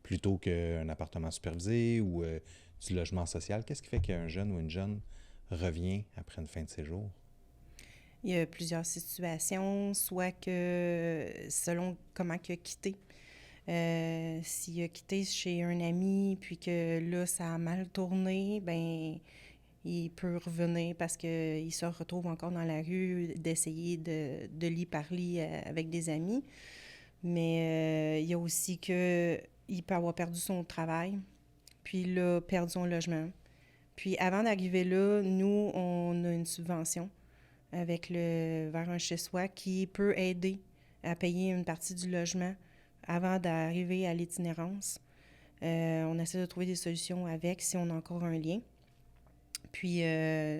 plutôt qu'un appartement supervisé ou du logement social? Qu'est-ce qui fait qu'un jeune ou une jeune revient après une fin de séjour? Il y a plusieurs situations, soit que selon comment il a quitté. S'il a quitté chez un ami, puis que là, ça a mal tourné, ben il peut revenir parce qu'il se retrouve encore dans la rue, d'essayer de lit par lit avec des amis. Mais il y a aussi qu'il peut avoir perdu son travail, puis là, perdu son logement. Puis avant d'arriver là, nous, on a une subvention vers un chez-soi qui peut aider à payer une partie du logement avant d'arriver à l'itinérance. On essaie de trouver des solutions avec, si on a encore un lien. Puis,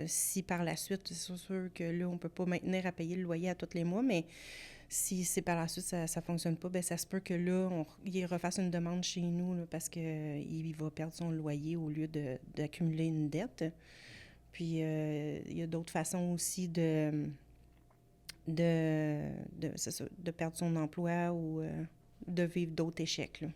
si par la suite, c'est sûr que là, on ne peut pas maintenir à payer le loyer à tous les mois, mais si c'est par la suite, ça ne fonctionne pas, bien, ça se peut que là, il refasse une demande chez nous là, parce qu'il va perdre son loyer au lieu d'accumuler une dette. Puis, il y a d'autres façons aussi de perdre son emploi ou de vivre d'autres échecs, là.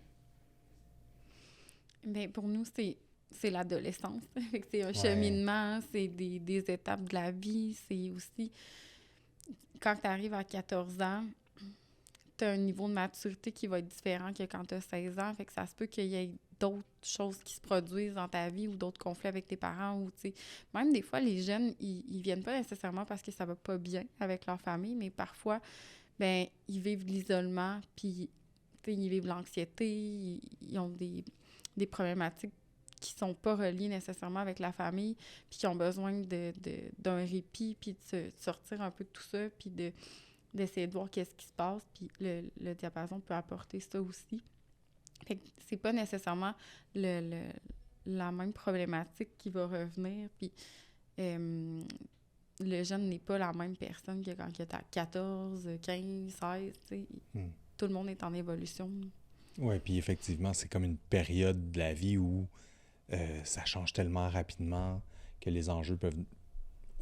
Bien, pour nous, c'est l'adolescence. C'est un cheminement, c'est des étapes de la vie. C'est aussi, quand tu arrives à 14 ans, tu as un niveau de maturité qui va être différent que quand tu as 16 ans. Fait que ça se peut qu'il y ait d'autres choses qui se produisent dans ta vie ou d'autres conflits avec tes parents. Ou, même des fois, les jeunes, ils viennent pas nécessairement parce que ça va pas bien avec leur famille, mais parfois, ben ils vivent l'isolement, puis ils vivent l'anxiété, ils ont des problématiques qui sont pas reliées nécessairement avec la famille, puis qui ont besoin d'un répit, puis de sortir un peu de tout ça, puis d'essayer de voir qu'est-ce qui se passe, puis le diapason peut apporter ça aussi. Fait que c'est pas nécessairement la même problématique qui va revenir, puis le jeune n'est pas la même personne que quand il est à 14, 15, 16, tu sais. Tout le monde est en évolution. Oui, puis effectivement, c'est comme une période de la vie où ça change tellement rapidement que les enjeux peuvent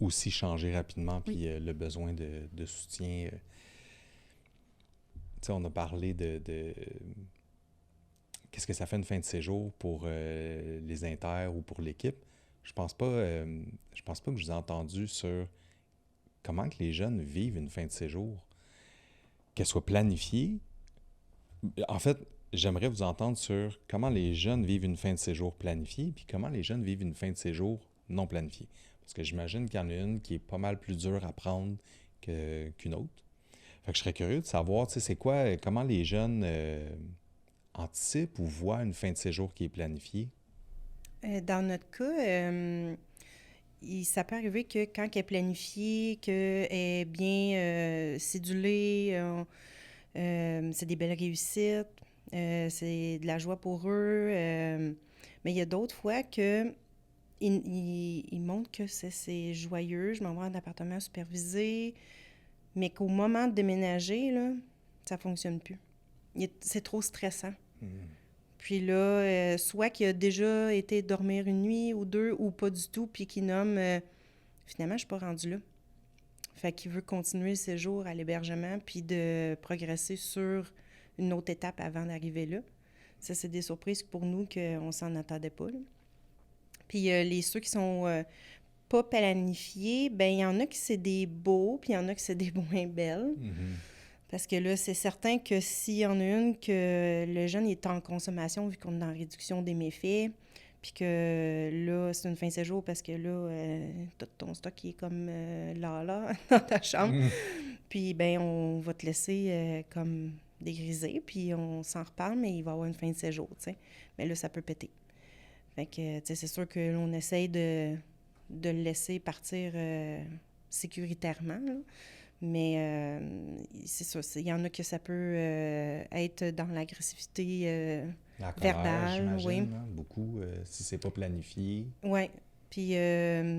aussi changer rapidement, puis le besoin de soutien. Tu sais, on a parlé de qu'est-ce que ça fait une fin de séjour pour les inters ou pour l'équipe. Je pense pas que je vous ai entendu sur comment que les jeunes vivent une fin de séjour, qu'elle soit planifiée. En fait, j'aimerais vous entendre sur comment les jeunes vivent une fin de séjour planifiée, puis comment les jeunes vivent une fin de séjour non planifiée? Parce que j'imagine qu'il y en a une qui est pas mal plus dure à prendre qu'une autre. Fait que je serais curieux de savoir, tu sais, c'est quoi, comment les jeunes anticipent ou voient une fin de séjour qui est planifiée? Dans notre cas, ça peut arriver que quand elle est planifiée, qu'elle est bien cédulée, c'est des belles réussites, c'est de la joie pour eux. Mais il y a d'autres fois que ils montrent que c'est joyeux, je m'en vais en appartement supervisé, mais qu'au moment de déménager, là, ça fonctionne plus. C'est trop stressant. Puis là, soit qu'il a déjà été dormir une nuit ou deux, ou pas du tout, puis qu'il nomme finalement, je suis pas rendu là. Fait qu'il veut continuer le séjour à l'hébergement, puis de progresser sur une autre étape avant d'arriver là. Ça, c'est des surprises pour nous qu'on s'en attendait pas, là. Puis ceux qui sont pas planifiés, ben il y en a qui c'est des beaux, puis il y en a qui c'est des moins belles. Parce que là, c'est certain que s'il y en a une que le jeune est en consommation, vu qu'on est en réduction des méfaits, puis que là, c'est une fin de séjour parce que là, tout ton stock est comme là, dans ta chambre. Puis, ben on va te laisser comme dégriser, puis on s'en reparle, mais il va y avoir une fin de séjour, tu sais. Mais là, ça peut péter. Fait que, tu sais, c'est sûr que l'on essaye de le laisser partir sécuritairement, là. Mais c'est ça, il y en a que ça peut être dans l'agressivité La colère, verbale, j'imagine, oui. hein, beaucoup, si c'est pas planifié. Oui. Puis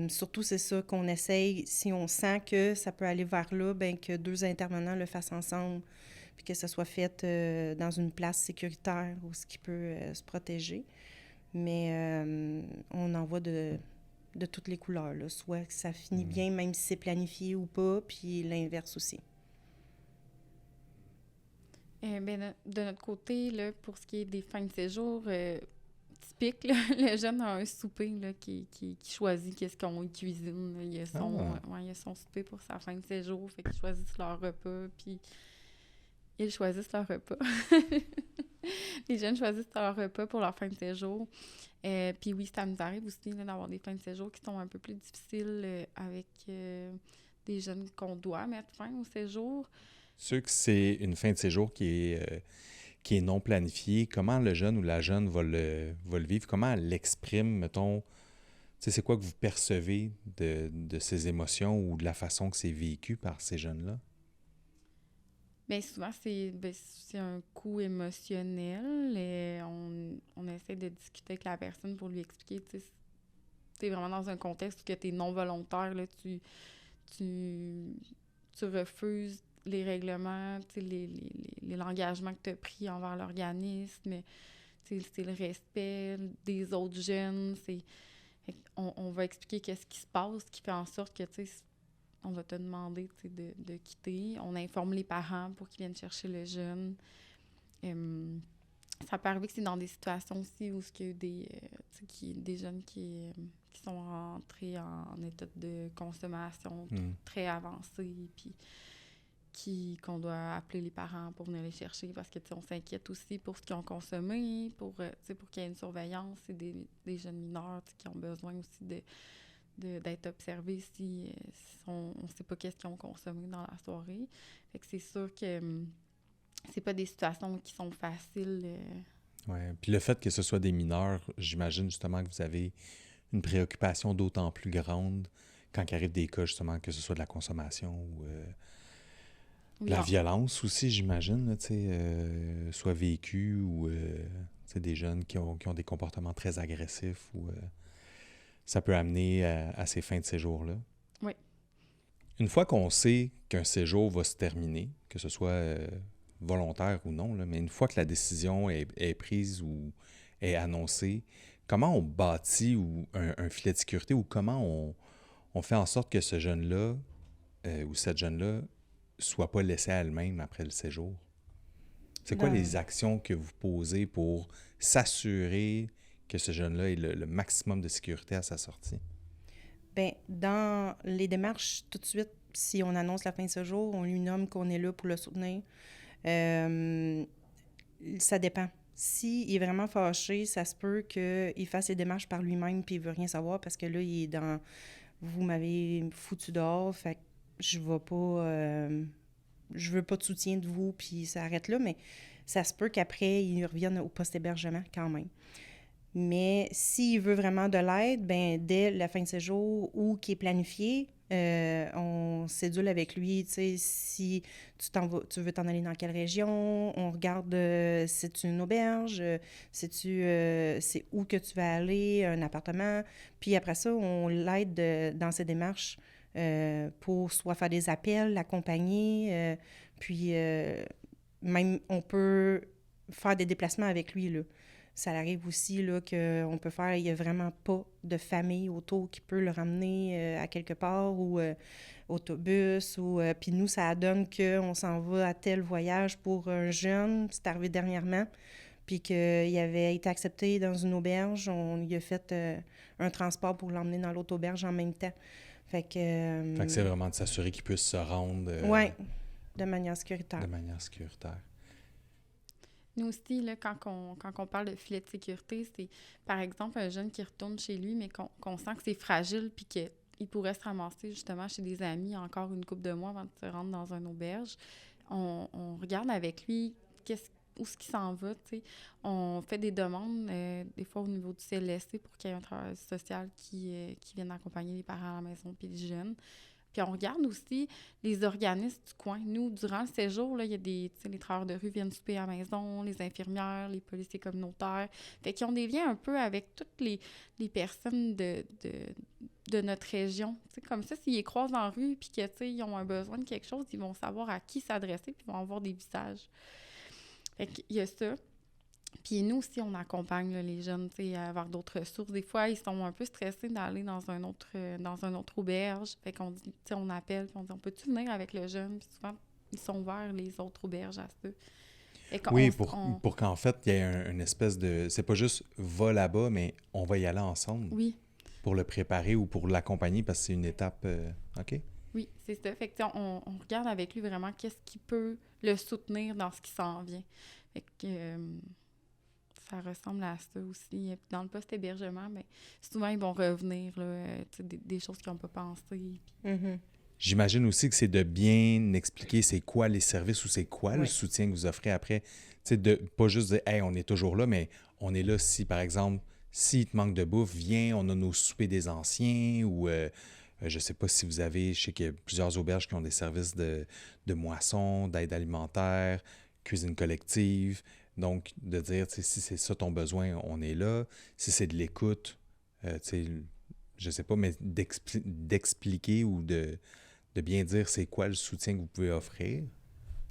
surtout, c'est ça qu'on essaye, si on sent que ça peut aller vers là, bien que deux intervenants le fassent ensemble, puis que ça soit fait dans une place sécuritaire où ce qui peut se protéger. Mais on en voit de toutes les couleurs, là. Soit que ça finit bien, même si c'est planifié ou pas, puis l'inverse aussi. Ben, de notre côté, là, pour ce qui est des fins de séjour, typique, là, le jeune a un souper là, qui choisit qu'est-ce qu'on cuisine. Là. Il a son souper pour sa fin de séjour, fait qu'ils choisissent leur repas, puis ils choisissent leur repas. Les jeunes choisissent leur repas pour leur fin de séjour. Puis oui, ça nous arrive aussi là, d'avoir des fins de séjour qui sont un peu plus difficiles avec des jeunes qu'on doit mettre fin au séjour. Sûr que c'est une fin de séjour qui est non planifiée. Comment le jeune ou la jeune va le vivre? Comment elle l'exprime, mettons? Tu sais, c'est quoi que vous percevez de ces émotions ou de la façon que c'est vécu par ces jeunes-là? Bien, souvent, c'est un coup émotionnel. Et on essaie de discuter avec la personne pour lui expliquer, tu sais, t'es vraiment dans un contexte où tu es non volontaire, là, tu refuses les règlements, tu sais, l'engagement que tu as pris envers l'organisme, tu sais, c'est le respect des autres jeunes. On va expliquer qu'est-ce qui se passe, qui fait en sorte que, tu sais, on va te demander de quitter. On informe les parents pour qu'ils viennent chercher le jeune. Ça peut arriver que c'est dans des situations aussi où il y a eu des jeunes qui sont entrés en état de consommation très avancé, puis qu'on doit appeler les parents pour venir les chercher parce que on s'inquiète aussi pour ce qu'ils ont consommé, pour qu'il y ait une surveillance. C'est des jeunes mineurs qui ont besoin aussi d'être observés si on ne sait pas qu'est-ce qu'ils ont consommé dans la soirée. Fait que c'est sûr que c'est pas des situations qui sont faciles. Oui. Puis le fait que ce soit des mineurs, j'imagine justement que vous avez une préoccupation d'autant plus grande quand il arrive des cas, justement, que ce soit de la consommation ou de la violence aussi, j'imagine, là, soit vécue ou des jeunes qui ont des comportements très agressifs ou ça peut amener à ces fins de séjour-là. Oui. Une fois qu'on sait qu'un séjour va se terminer, que ce soit volontaire ou non, là, mais une fois que la décision est prise ou est annoncée, comment on bâtit un filet de sécurité ou comment on fait en sorte que ce jeune-là ou cette jeune-là soit pas laissée à elle-même après le séjour? C'est quoi les actions que vous posez pour s'assurer que ce jeune-là ait le maximum de sécurité à sa sortie? Bien, dans les démarches, tout de suite, si on annonce la fin de séjour, on lui nomme qu'on est là pour le soutenir. Ça dépend. S'il est vraiment fâché, ça se peut qu'il fasse les démarches par lui-même puis il veut rien savoir parce que là, il est dans « vous m'avez foutu dehors, fait que je vais pas... je veux pas de soutien de vous » puis ça arrête là, mais ça se peut qu'après, il revienne au poste hébergement quand même. Mais s'il veut vraiment de l'aide, ben dès la fin de séjour ou qui est planifié, on cédule avec lui, tu sais, si tu veux t'en aller dans quelle région, on regarde c'est-tu une auberge, c'est où que tu vas aller, un appartement, puis après ça, on l'aide dans ses démarches pour soit faire des appels, l'accompagner, puis même on peut faire des déplacements avec lui, là. Ça arrive aussi là, qu'on peut faire, il n'y a vraiment pas de famille autour qui peut le ramener à quelque part ou autobus. Puis nous, ça donne qu'on s'en va à tel voyage pour un jeune, c'est arrivé dernièrement, puis qu'il avait été accepté dans une auberge. On lui a fait un transport pour l'emmener dans l'autre auberge en même temps. Fait que c'est vraiment de s'assurer qu'il puisse se rendre oui, de manière sécuritaire. de manière sécuritaire. Nous aussi, là, quand on parle de filet de sécurité, c'est, par exemple, un jeune qui retourne chez lui, mais qu'on sent que c'est fragile puis qu'il pourrait se ramasser justement chez des amis encore une couple de mois avant de se rendre dans une auberge. On regarde avec lui où est-ce qu'il s'en va, tu sais. On fait des demandes, des fois au niveau du CLSC, pour qu'il y ait un travail social qui vienne accompagner les parents à la maison puis les jeunes. Puis on regarde aussi les organismes du coin. Nous, durant le séjour, là, il y a les travailleurs de rue viennent souper à la maison, les infirmières, les policiers communautaires. Fait qu'ils ont des liens un peu avec toutes les personnes de notre région. T'sais, comme ça, s'ils les croisent en rue puis qu'ils ont un besoin de quelque chose, ils vont savoir à qui s'adresser puis ils vont avoir des visages. Fait qu'il y a ça. Puis nous aussi, on accompagne là, les jeunes vers d'autres ressources. Des fois, ils sont un peu stressés d'aller dans un autre auberge. Fait qu'on dit, on appelle, puis on dit, on peut-tu venir avec le jeune? Puis souvent, ils sont ouverts, les autres auberges, à ça. Oui, pour qu'en fait, il y ait une espèce de... C'est pas juste « va là-bas », mais on va y aller ensemble. Oui. Pour le préparer ou pour l'accompagner, parce que c'est une étape... OK? Oui, c'est ça. Fait que on regarde avec lui vraiment qu'est-ce qui peut le soutenir dans ce qui s'en vient. Fait que... ça ressemble à ça aussi. Dans le post-hébergement, bien, souvent, ils vont revenir, là, des choses qu'ils n'ont pas pensé. Puis... Mm-hmm. J'imagine aussi que c'est de bien expliquer c'est quoi les services ou c'est quoi le Oui. soutien que vous offrez après. Tu sais, de pas juste dire « Hey, on est toujours là », mais on est là si, par exemple, s'il te manque de bouffe, viens, on a nos soupers des anciens ou... je ne sais pas si vous avez, je sais qu'il y a plusieurs auberges qui ont des services de moisson, d'aide alimentaire, cuisine collective. Donc, de dire, si c'est ça ton besoin, on est là. Si c'est de l'écoute, je ne sais pas, mais d'expliquer ou de bien dire c'est quoi le soutien que vous pouvez offrir.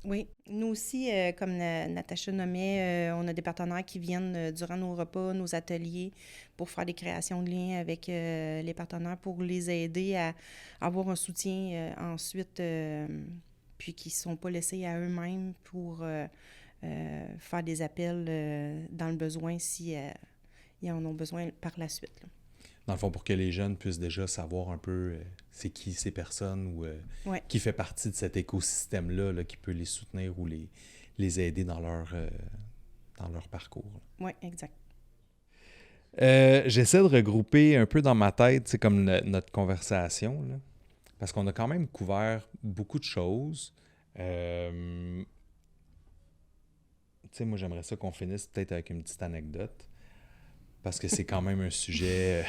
Oui. Nous aussi, comme Natacha nommait, on a des partenaires qui viennent durant nos repas, nos ateliers, pour faire des créations de liens avec les partenaires, pour les aider à avoir un soutien ensuite, puis qui ne sont pas laissés à eux-mêmes pour faire des appels dans le besoin si ils en ont besoin par la suite, là. Dans le fond, pour que les jeunes puissent déjà savoir un peu c'est qui ces personnes ou qui fait partie de cet écosystème-là là, qui peut les soutenir ou les aider dans leur parcours. Oui, exact. J'essaie de regrouper un peu dans ma tête, c'est comme notre conversation, là, parce qu'on a quand même couvert beaucoup de choses. Moi, j'aimerais ça qu'on finisse peut-être avec une petite anecdote, parce que c'est quand même un sujet...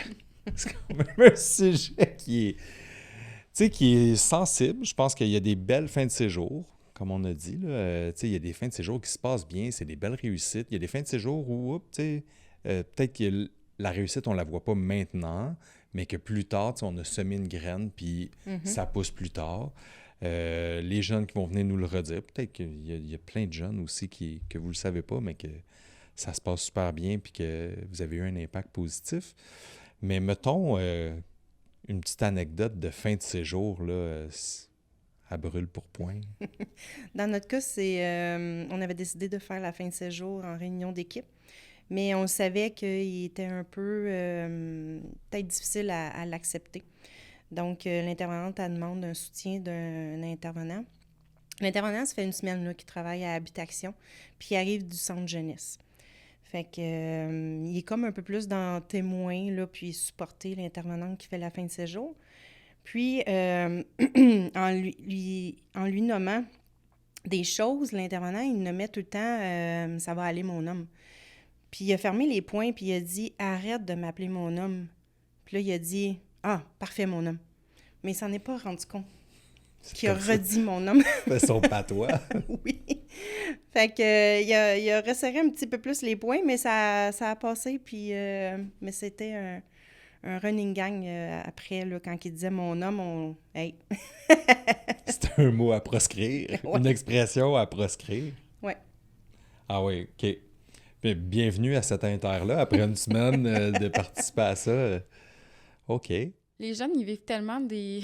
c'est quand même un sujet qui est sensible. Je pense qu'il y a des belles fins de séjour, comme on a dit. Là. Il y a des fins de séjour qui se passent bien, c'est des belles réussites. Il y a des fins de séjour où, peut-être que la réussite, on ne la voit pas maintenant, mais que plus tard, on a semé une graine, puis ça pousse plus tard. Les jeunes qui vont venir nous le redire, peut-être qu'il y a plein de jeunes aussi que vous ne le savez pas, mais que ça se passe super bien, puis que vous avez eu un impact positif. Mais mettons une petite anecdote de fin de séjour, là, à brûle pour point. Dans notre cas, on avait décidé de faire la fin de séjour en réunion d'équipe, mais on savait qu'il était un peu peut-être difficile à l'accepter. Donc, l'intervenante, elle demande un soutien d'un intervenant. L'intervenant, ça fait une semaine là, qu'il travaille à Habitation, puis il arrive du centre jeunesse. Fait que, il est comme un peu plus dans témoin, là, puis supporter l'intervenante qui fait la fin de séjour. Puis, en lui nommant des choses, l'intervenant, il nommait tout le temps ça va aller, mon homme. Puis il a fermé les poings, puis il a dit « Arrête de m'appeler mon homme. » Puis là, il a dit « Ah, parfait, mon homme. » Mais il s'en est pas rendu compte qu'il a redit mon homme. C'est son patois. Oui. Fait que il a resserré un petit peu plus les poings, mais ça a passé, puis... mais c'était un running gang après, là, quand il disait mon homme, Hey! C'est un mot à proscrire, Ouais. une expression à proscrire. Ouais. Ah oui, OK. Puis bienvenue à cet inter-là, après une semaine de participer à ça. OK. Les jeunes, ils vivent tellement des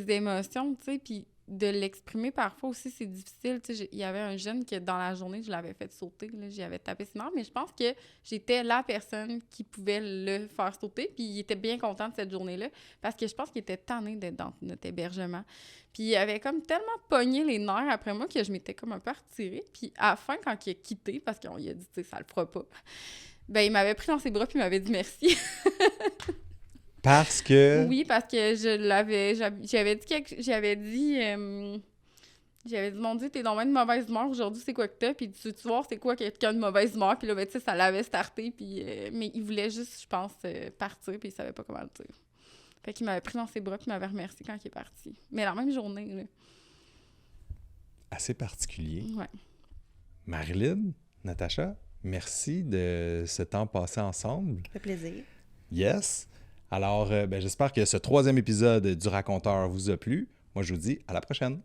émotions, tu sais, puis de l'exprimer parfois aussi, c'est difficile. Tu sais, il y avait un jeune que dans la journée, je l'avais fait sauter, là, j'y avais tapé ses nerfs, mais je pense que j'étais la personne qui pouvait le faire sauter, puis il était bien content de cette journée-là, parce que je pense qu'il était tanné d'être dans notre hébergement. Puis il avait comme tellement pogné les nerfs après moi que je m'étais comme un peu retirée. Puis à la fin, quand il a quitté, parce qu'on lui a dit, tu sais, ça le fera pas, ben il m'avait pris dans ses bras puis il m'avait dit merci. Parce que... Oui, parce que j'avais dit, mon Dieu, t'es dans une mauvaise humeur aujourd'hui, c'est quoi que t'as? Puis tu vois, c'est quoi quelqu'un de mauvaise humeur? Puis là, ben, tu sais, ça l'avait starté, puis... mais il voulait juste, je pense, partir, puis il savait pas comment le dire. Fait qu'il m'avait pris dans ses bras, puis il m'avait remercié quand il est parti. Mais la même journée, là. Assez particulier. Ouais. Marilyn, Natacha, merci de ce temps passé ensemble. Ça fait plaisir. Yes. Alors, j'espère que ce 3e épisode du Raconteur vous a plu. Moi, je vous dis à la prochaine.